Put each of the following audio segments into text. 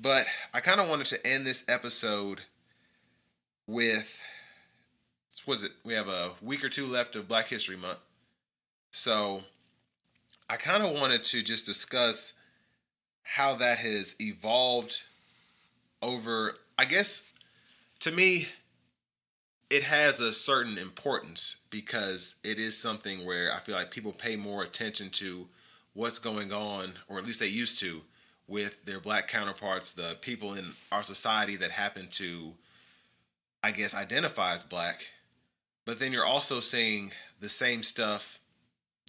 But I kind of wanted to end this episode with, was it? We have a week or two left of Black History Month. So I kind of wanted to just discuss how that has evolved over, I guess, to me, it has a certain importance because it is something where I feel like people pay more attention to what's going on, or at least they used to, with their black counterparts, the people in our society that happen to, I guess, identify as black. But then you're also seeing the same stuff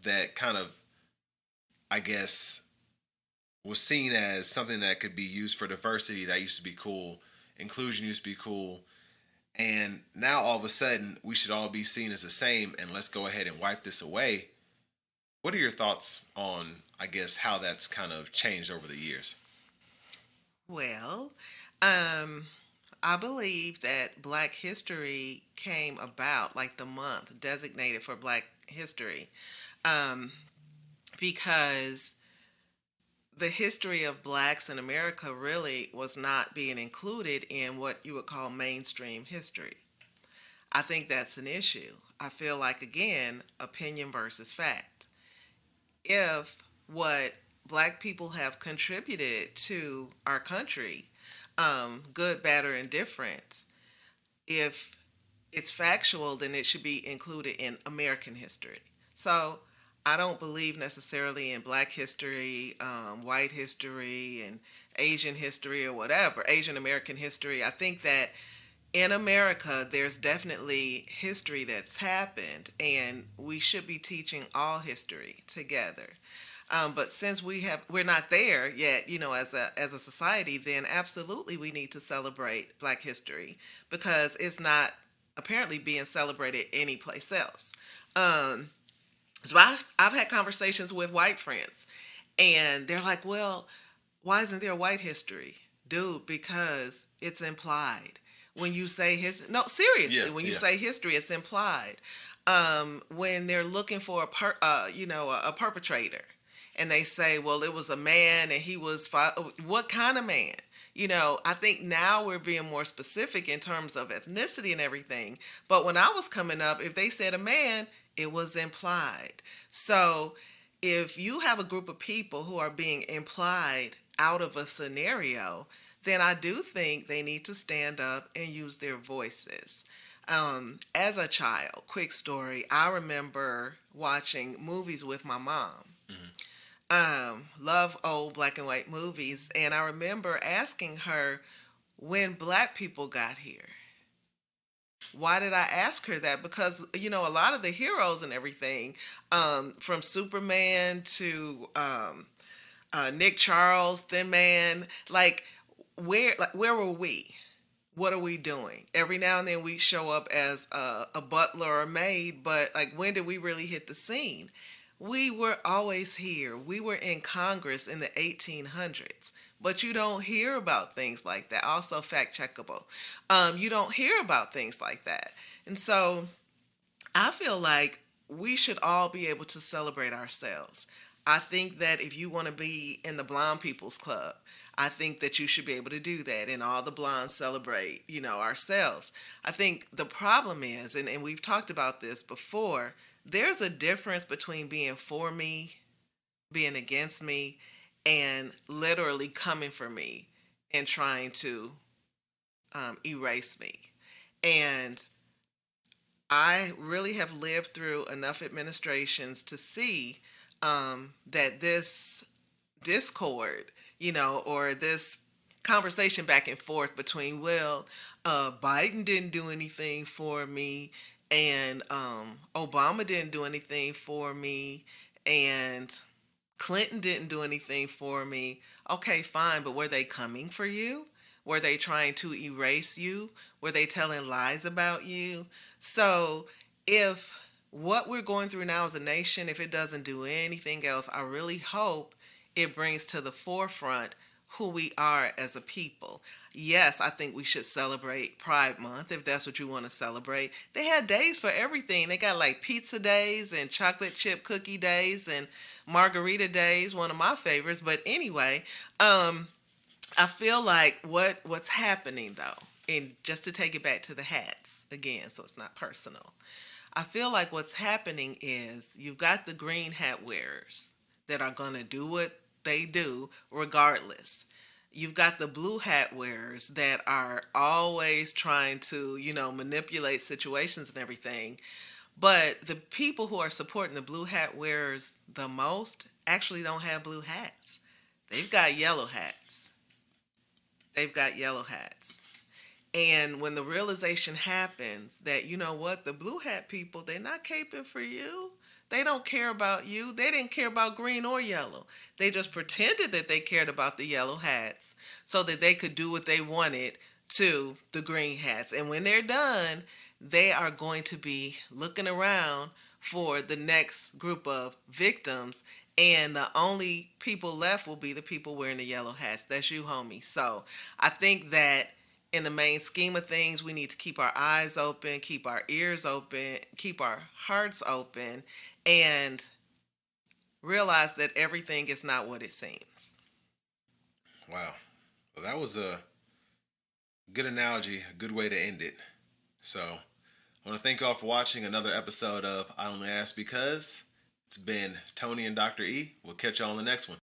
that kind of, I guess, was seen as something that could be used for diversity that used to be cool, inclusion used to be cool, and now all of a sudden we should all be seen as the same and let's go ahead and wipe this away. What are your thoughts on, I guess, how that's kind of changed over the years? Well, um, I believe that Black History came about, like the month designated for Black History, um, because the history of blacks in America really was not being included in what you would call mainstream history. I think that's an issue. I feel like, again, opinion versus fact. If what black people have contributed to our country, good, bad, or indifferent, if it's factual, then it should be included in American history. So I don't believe necessarily in black history, white history, and Asian history or whatever, Asian American history. I think that in America, there's definitely history that's happened, and we should be teaching all history together. But since we're not there yet, as a society, then absolutely we need to celebrate Black History because it's not apparently being celebrated anyplace else. Um, so I've had conversations with white friends, and they're like, "Well, why isn't there white history, dude? Because it's implied when you say history. No, Yeah, seriously, when you yeah. say history, it's implied. When they're looking for a perpetrator, and they say, well, it was a man and he was what kind of man? I think now we're being more specific in terms of ethnicity and everything. But when I was coming up, if they said a man, it was implied. So if you have a group of people who are being implied out of a scenario, then I do think they need to stand up and use their voices. As a child, quick story, I remember watching movies with my mom. Hmm. Love old black and white movies, and I remember asking her when black people got here. Why did I ask her that? Because a lot of the heroes and everything, from Superman to Nick Charles, Thin Man, where were we? What are we doing? Every now and then we show up as a butler or a maid, but like when did we really hit the scene? We were always here. We were in Congress in the 1800s, but you don't hear about things like that. Also, fact checkable. You don't hear about things like that. And so I feel like we should all be able to celebrate ourselves. I think that if you want to be in the Blonde People's Club, I think that you should be able to do that, and all the blondes celebrate, ourselves. I think the problem is, and we've talked about this before, there's a difference between being for me, being against me, and literally coming for me and trying to erase me. And I really have lived through enough administrations to see that this discord, or this conversation back and forth between, well, Biden didn't do anything for me, and Obama didn't do anything for me, and Clinton didn't do anything for me. Okay, fine, but were they coming for you? Were they trying to erase you? Were they telling lies about you? So, if what we're going through now as a nation, if it doesn't do anything else, I really hope it brings to the forefront who we are as a people. Yes, I think we should celebrate Pride Month if that's what you want to celebrate. They had days for everything. They got like pizza days and chocolate chip cookie days and margarita days, one of my favorites. But anyway, I feel like what's happening though, and just to take it back to the hats again, so it's not personal. I feel like what's happening is you've got the green hat wearers that are going to do what they do regardless. You've got the blue hat wearers that are always trying to, manipulate situations and everything. But the people who are supporting the blue hat wearers the most actually don't have blue hats. They've got yellow hats. They've got yellow hats. And when the realization happens that, you know what, the blue hat people, they're not caping for you. They don't care about you. They didn't care about green or yellow. They just pretended that they cared about the yellow hats so that they could do what they wanted to the green hats. And when they're done, they are going to be looking around for the next group of victims. And the only people left will be the people wearing the yellow hats. That's you, homie. So I think that in the main scheme of things, we need to keep our eyes open, keep our ears open, keep our hearts open, and realize that everything is not what it seems. Wow. Well, that was a good analogy, a good way to end it. So, I want to thank you all for watching another episode of I Only Ask Because. It's been Tony and Dr. E. We'll catch you all on the next one.